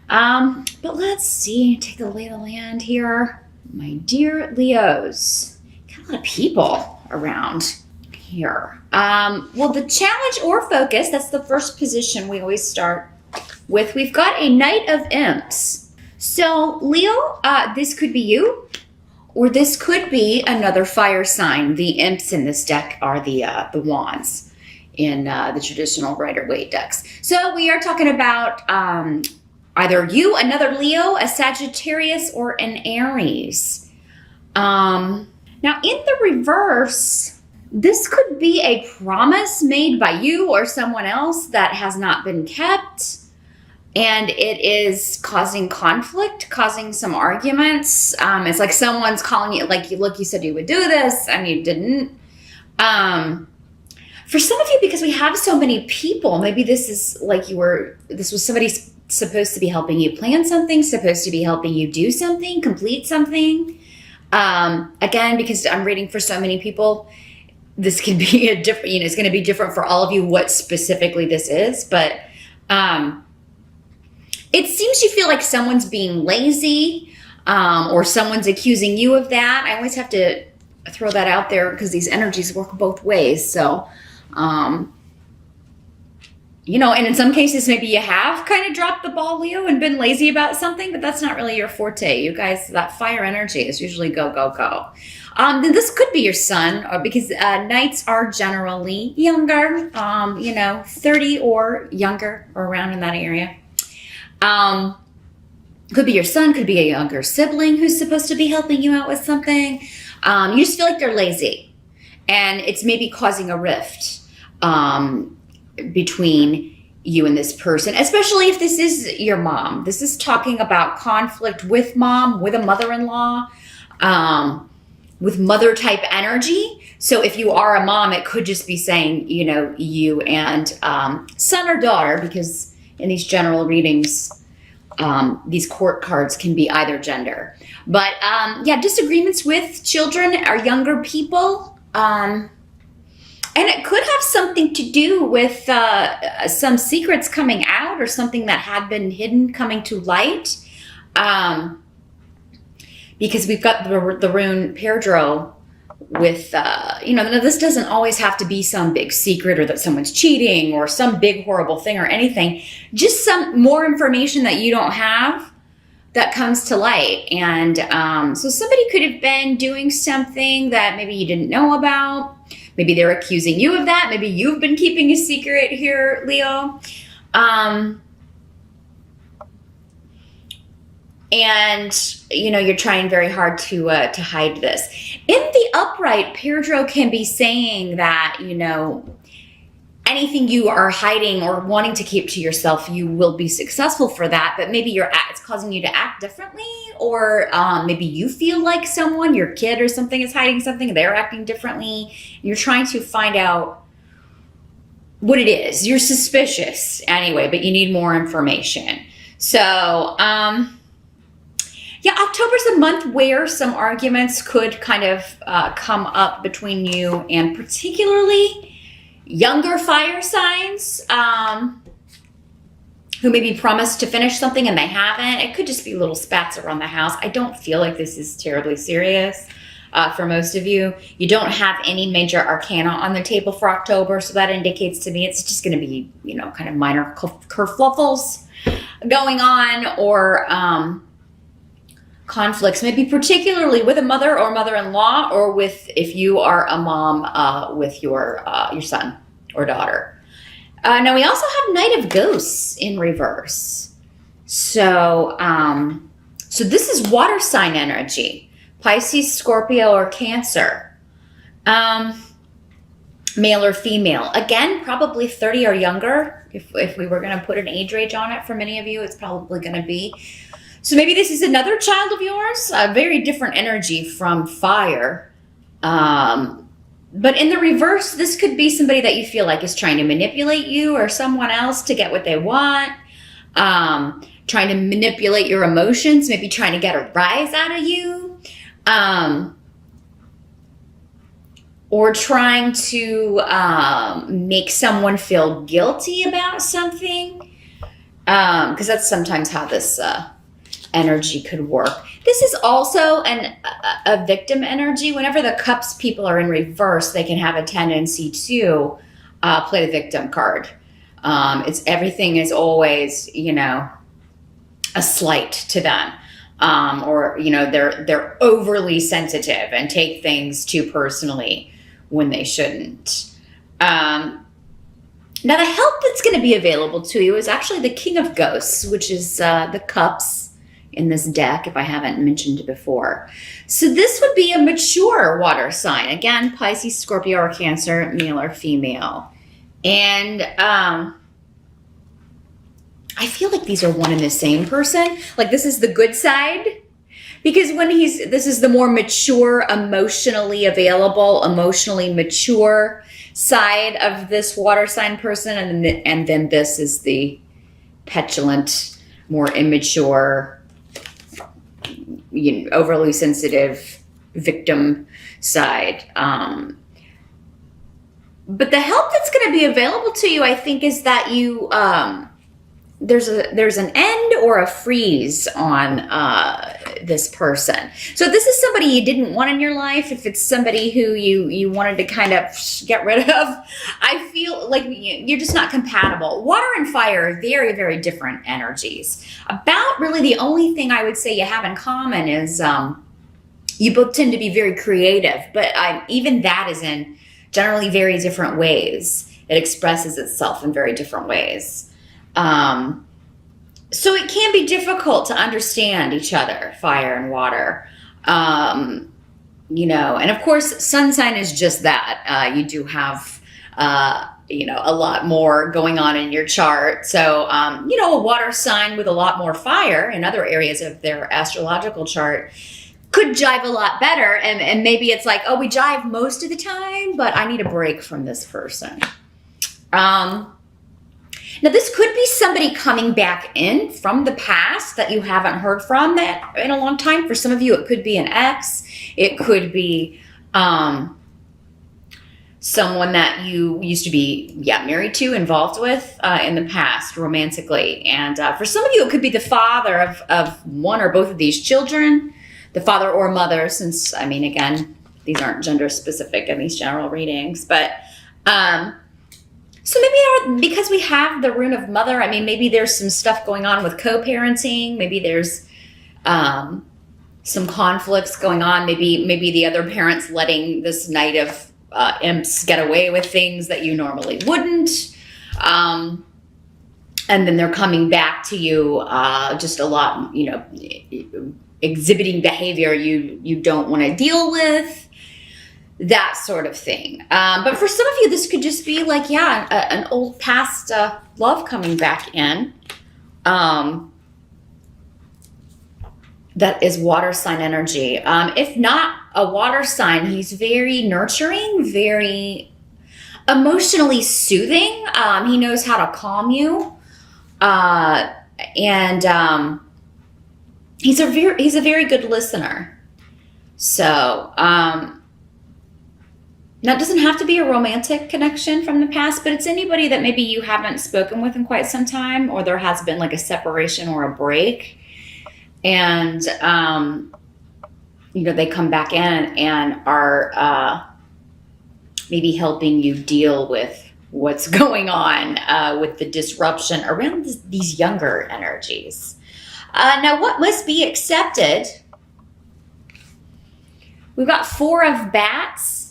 But let's see, take the lay of the land here. My dear Leos, got a lot of people around here. Well, the challenge or focus, that's the first position we always start with. We've got a Knight of Imps. So Leo, this could be you, or this could be another fire sign. The imps in this deck are the wands in the traditional Rider-Waite decks. So we are talking about either you, another Leo, a Sagittarius, or an Aries. Now in the reverse, this could be a promise made by you or someone else that has not been kept. And it is causing conflict, causing some arguments. It's like someone's calling you, like, look, you said you would do this and you didn't. For some of you, because we have so many people, maybe this is like this was somebody supposed to be helping you plan something, supposed to be helping you do something, complete something. Again, because I'm reading for so many people, this could be a different, it's going to be different for all of you what specifically this is. But it seems you feel like someone's being lazy, or someone's accusing you of that. I always have to throw that out there because these energies work both ways. So, and in some cases, maybe you have kind of dropped the ball, Leo, and been lazy about something, but that's not really your forte. You guys, that fire energy is usually go, go, go. Then this could be your son, or because Knights are generally younger, 30 or younger, or around in that area. Could be your son, could be a younger sibling who's supposed to be helping you out with something. You just feel like they're lazy, and it's maybe causing a rift between you and this person, especially if this is your mom. This is talking about conflict with mom, with a mother-in-law, with mother type energy. So if you are a mom, it could just be saying, you and son or daughter, because in these general readings, these court cards can be either gender. But disagreements with children or younger people. And it could have something to do with some secrets coming out, or something that had been hidden coming to light. Because we've got the rune Pedro with, this doesn't always have to be some big secret, or that someone's cheating, or some big horrible thing, or anything. Just some more information that you don't have that comes to light. And so somebody could have been doing something that maybe you didn't know about. Maybe they're accusing you of that. Maybe you've been keeping a secret here, Leo. And you're trying very hard to hide this. In the upright, Pedro can be saying that, anything you are hiding or wanting to keep to yourself, you will be successful for that. But maybe it's causing you to act differently, or maybe you feel like someone, your kid or something, is hiding something, they're acting differently. And you're trying to find out what it is. You're suspicious anyway, but you need more information. So, October's a month where some arguments could kind of come up between you and particularly younger fire signs who maybe promised to finish something and they haven't. It could just be little spats around the house. I don't feel like this is terribly serious for most of you. You don't have any major arcana on the table for October, so that indicates to me it's just going to be, kind of minor kerfluffles going on, or conflicts, maybe particularly with a mother or mother-in-law, or with, if you are a mom, with your son or daughter. Now we also have Knight of Ghosts in reverse. So, so this is water sign energy: Pisces, Scorpio, or Cancer. Male or female. Again, probably 30 or younger. If we were going to put an age range on it, for many of you, it's probably going to be. So maybe this is another child of yours, a very different energy from fire. But in the reverse, this could be somebody that you feel like is trying to manipulate you or someone else to get what they want, trying to manipulate your emotions, maybe trying to get a rise out of you, or trying to make someone feel guilty about something. Because that's sometimes how this energy could work. This is also a victim energy. Whenever the cups people are in reverse, they can have a tendency to play the victim card. It's everything is always, a slight to them. Or they're overly sensitive and take things too personally when they shouldn't. Now the help that's going to be available to you is actually the King of Ghosts, which is the cups in this deck, if I haven't mentioned it before. So this would be a mature water sign. Again, Pisces, Scorpio, or Cancer, male or female. And I feel like these are one and the same person. Like this is the good side. Because this is the more mature, emotionally available, emotionally mature side of this water sign person. And then this is the petulant, more immature, overly sensitive victim side. But the help that's going to be available to you, I think, is that you there's an end or a freeze on this person. So if this is somebody you didn't want in your life, if it's somebody who you wanted to kind of get rid of, I feel like you're just not compatible. Water and fire are very, very different energies. About really the only thing I would say you have in common is you both tend to be very creative, but even that is in generally very different ways. It expresses itself in very different ways. So it can be difficult to understand each other, fire and water. And of course, sun sign is just that. You do have, a lot more going on in your chart. So, a water sign with a lot more fire in other areas of their astrological chart could jive a lot better. And maybe it's like, oh, we jive most of the time, but I need a break from this person. Now, this could be somebody coming back in from the past that you haven't heard from that in a long time. For some of you, it could be an ex. It could be someone that you used to be married to, involved with in the past romantically. And for some of you, it could be the father of one or both of these children, the father or mother, since, again, these aren't gender specific in these general readings. But so maybe because we have the rune of mother, maybe there's some stuff going on with co-parenting. Maybe there's some conflicts going on. Maybe the other parent's letting this knight of imps get away with things that you normally wouldn't. And then they're coming back to you just a lot, exhibiting behavior you don't want to deal with. That sort of thing. But for some of you, this could just be like, an old past love coming back in. That is water sign energy. If not a water sign, he's very nurturing, very emotionally soothing. He knows how to calm you. And he's a very good listener. So, now, it doesn't have to be a romantic connection from the past, but it's anybody that maybe you haven't spoken with in quite some time, or there has been like a separation or a break. And, they come back in and are maybe helping you deal with what's going on with the disruption around these younger energies. Now, what must be accepted? We've got 4 of bats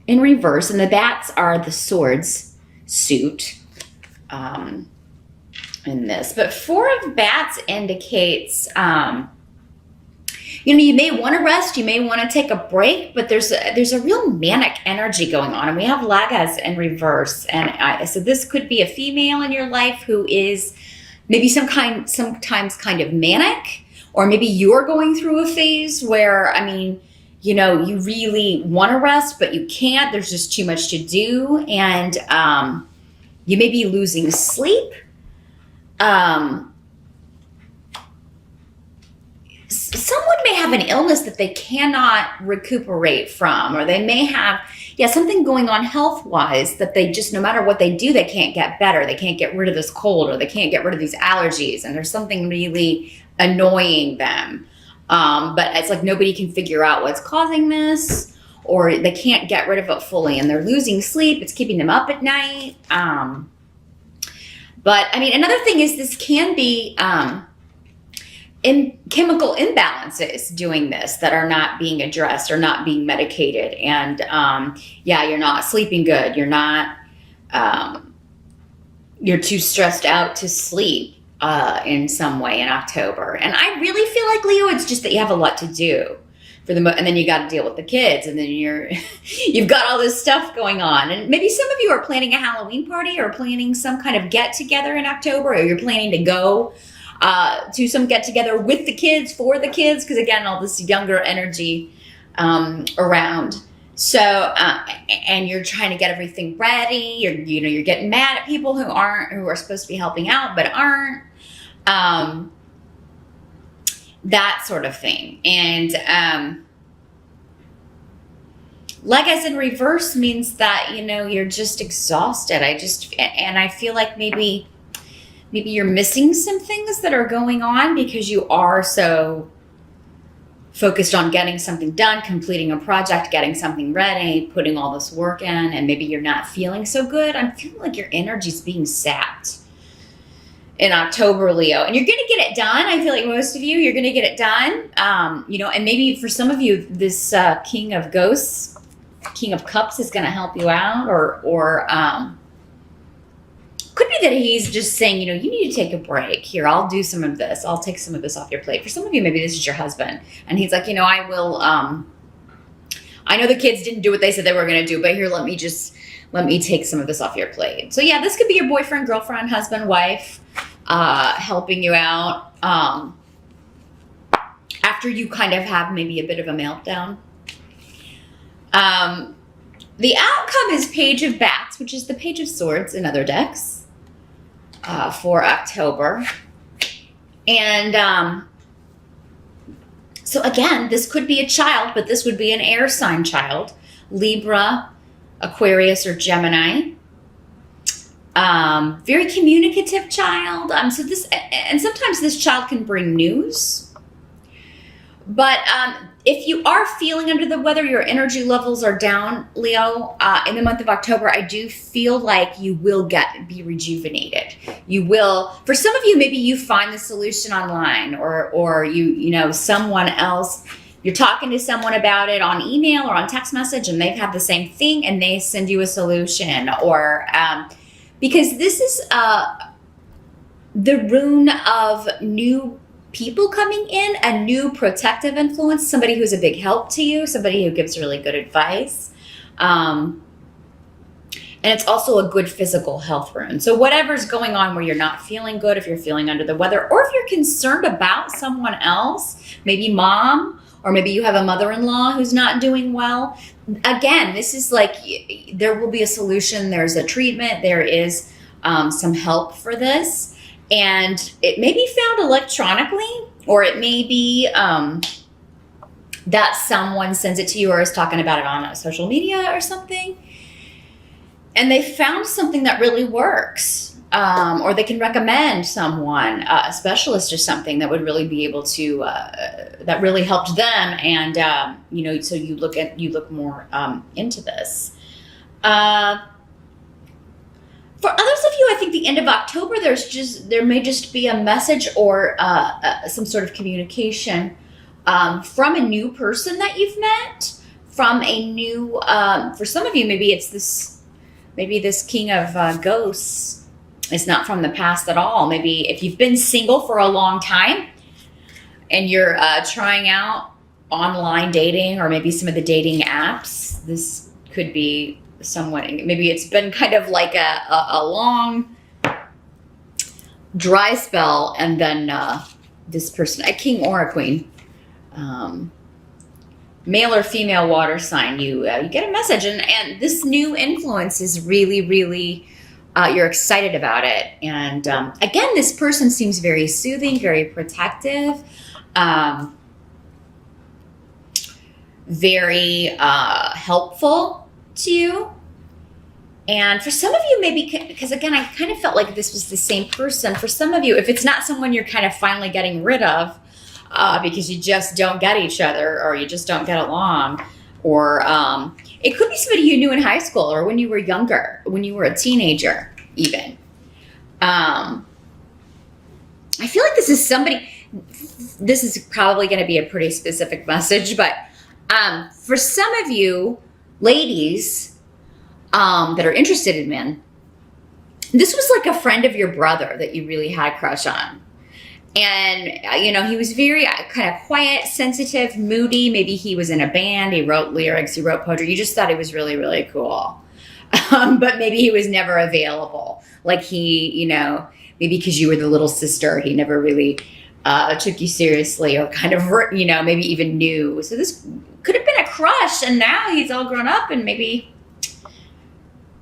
in reverse, and the bats are the swords suit in this. But 4 of bats indicates, you may want to rest, you may want to take a break, but there's a real manic energy going on. And we have Lagas in reverse. And so this could be a female in your life who is maybe sometimes kind of manic, or maybe you're going through a phase where, you really want to rest, but you can't. There's just too much to do. And you may be losing sleep. Someone may have an illness that they cannot recuperate from, or they may have, Yeah, something going on health-wise that they just, no matter what they do, they can't get better. They can't get rid of this cold, or they can't get rid of these allergies, and there's something really annoying them. But it's like nobody can figure out what's causing this, or they can't get rid of it fully, and they're losing sleep. It's keeping them up at night. But I mean, another thing is this can be in chemical imbalances doing this that are not being addressed or not being medicated. And yeah, you're not sleeping good. You're not, you're too stressed out to sleep in some way in October. And I really feel like, Leo, it's just that you have a lot to do for the and then you got to deal with the kids, and then you've got all this stuff going on. And maybe some of you are planning a Halloween party or planning some kind of get together in October, or you're planning to go to some get together with the kids, for the kids, because again, all this younger energy around. So, and you're trying to get everything ready. You're getting mad at people who are supposed to be helping out but aren't. That sort of thing. And like I said, reverse means that you're just exhausted. I feel like maybe you're missing some things that are going on because you are so focused on getting something done, completing a project, getting something ready, putting all this work in, and maybe you're not feeling so good. I'm feeling like your energy's being sapped in October, Leo. And you're going to get it done. I feel like most of you're going to get it done. And maybe for some of you, this King of Ghosts, King of Cups is going to help you out, or could be that he's just saying, you need to take a break here. I'll do some of this. I'll take some of this off your plate. For some of you, maybe this is your husband. And he's like, I will, I know the kids didn't do what they said they were going to do, but here, let me take some of this off your plate. So yeah, this could be your boyfriend, girlfriend, husband, wife, helping you out, after you kind of have maybe a bit of a meltdown. The outcome is Page of Bats, which is the Page of Swords in other decks. For October. And so again, this could be a child, but this would be an air sign child. Libra, Aquarius, or Gemini. Very communicative child. So this, and sometimes this child can bring news. But if you are feeling under the weather, your energy levels are down, Leo, in the month of October, I do feel like you will be rejuvenated. You will, for some of you, maybe you find the solution online, or someone else, you're talking to someone about it on email or on text message, and they've had the same thing and they send you a solution, or because this is the rune of new people coming in, a new protective influence, somebody who's a big help to you, somebody who gives really good advice. And it's also a good physical health rune. So whatever's going on where you're not feeling good, if you're feeling under the weather, or if you're concerned about someone else, maybe mom, or maybe you have a mother-in-law who's not doing well. Again, this is like, there will be a solution. There's a treatment. There is some help for this. And it may be found electronically, or it may be that someone sends it to you or is talking about it on social media or something. And they found something that really works. Or they can recommend someone, a specialist or something that would really be able to, that really helped them. And, so you look more into this. For others of you, I think the end of October, there may just be a message or some sort of communication from a new person that you've met, from a new, for some of you, maybe this King of Ghosts is not from the past at all. Maybe if you've been single for a long time and you're trying out online dating, or maybe some of the dating apps, this could be someone, maybe it's been kind of like a long dry spell, and then this person, a king or a queen, male or female water sign, you get a message, and this new influence is really, really, you're excited about it. And again, this person seems very soothing, very protective, very helpful to you. And for some of you, maybe, because again, I kind of felt like this was the same person. For some of you, if it's not someone you're kind of finally getting rid of because you just don't get each other or you just don't get along, or it could be somebody you knew in high school or when you were younger, when you were a teenager even. I feel like this is somebody, this is probably going to be a pretty specific message, but for some of you ladies, that are interested in men, this was like a friend of your brother that you really had a crush on. And, he was very kind of quiet, sensitive, moody. Maybe he was in a band. He wrote lyrics. He wrote poetry. You just thought he was really, really cool. But maybe he was never available. Like he, maybe because you were the little sister, he never really took you seriously or kind of, maybe even knew. So this could have been a crush. And now he's all grown up and maybe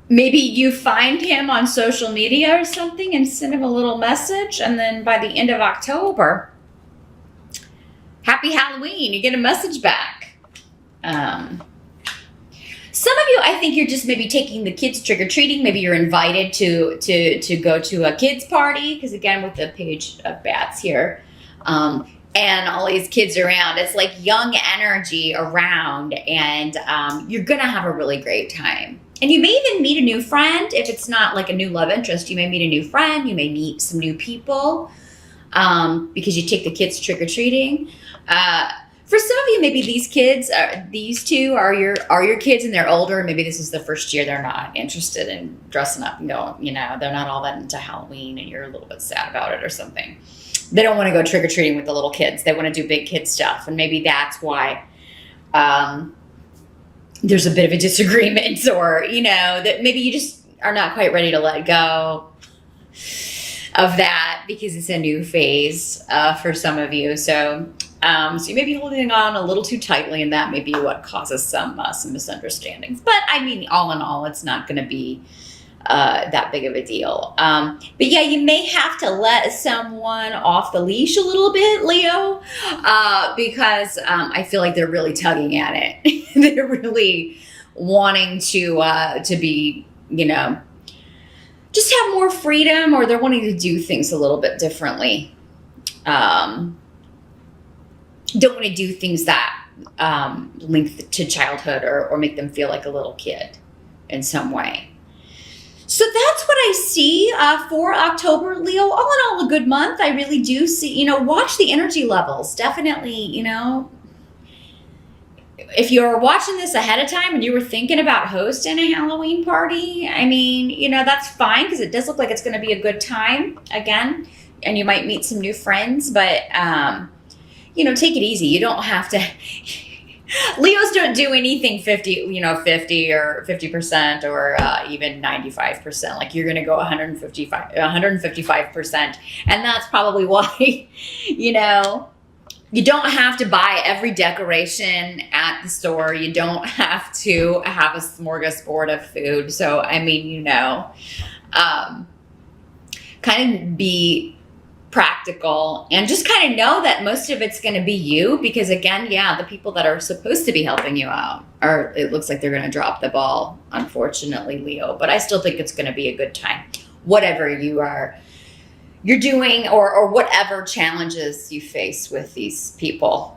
you find him on social media or something and send him a little message. And then by the end of October, happy Halloween, you get a message back. Some of you, I think you're just maybe taking the kids trick-or-treating. Maybe you're invited to go to a kids party. Because again, with the page of bats here, and all these kids around, it's like young energy around. And you're going to have a really great time. And you may even meet a new friend. If it's not like a new love interest, you may meet a new friend. You may meet some new people because you take the kids trick-or-treating. For some of you, maybe these two are your kids and they're older. Maybe this is the first year they're not interested in dressing up and going, they're not all that into Halloween and you're a little bit sad about it or something. They don't want to go trick-or-treating with the little kids. They want to do big kid stuff. And maybe that's why there's a bit of a disagreement, or, that maybe you just are not quite ready to let go of that because it's a new phase for some of you. So you may be holding on a little too tightly, and that may be what causes some misunderstandings. But I mean, all in all, it's not going to be that big of a deal. But yeah, you may have to let someone off the leash a little bit, Leo, because I feel like they're really tugging at it. They're really wanting to be, just have more freedom, or they're wanting to do things a little bit differently. Don't want to do things that link to childhood or make them feel like a little kid in some way. So that's what I see for October, Leo. All in all, a good month. I really do see, watch the energy levels. Definitely, if you're watching this ahead of time and you were thinking about hosting a Halloween party, I mean, that's fine because it does look like it's going to be a good time again. And you might meet some new friends, but, take it easy. You don't have to... Leos don't do anything 50 or 50% or even 95%. Like you're going to go 155%. And that's probably why, you don't have to buy every decoration at the store. You don't have to have a smorgasbord of food. So, I mean, kind of be practical and just kind of know that most of it's going to be you, because again, the people that are supposed to be helping you out it looks like they're going to drop the ball, unfortunately, Leo. But I still think it's going to be a good time, whatever you're doing or whatever challenges you face with these people.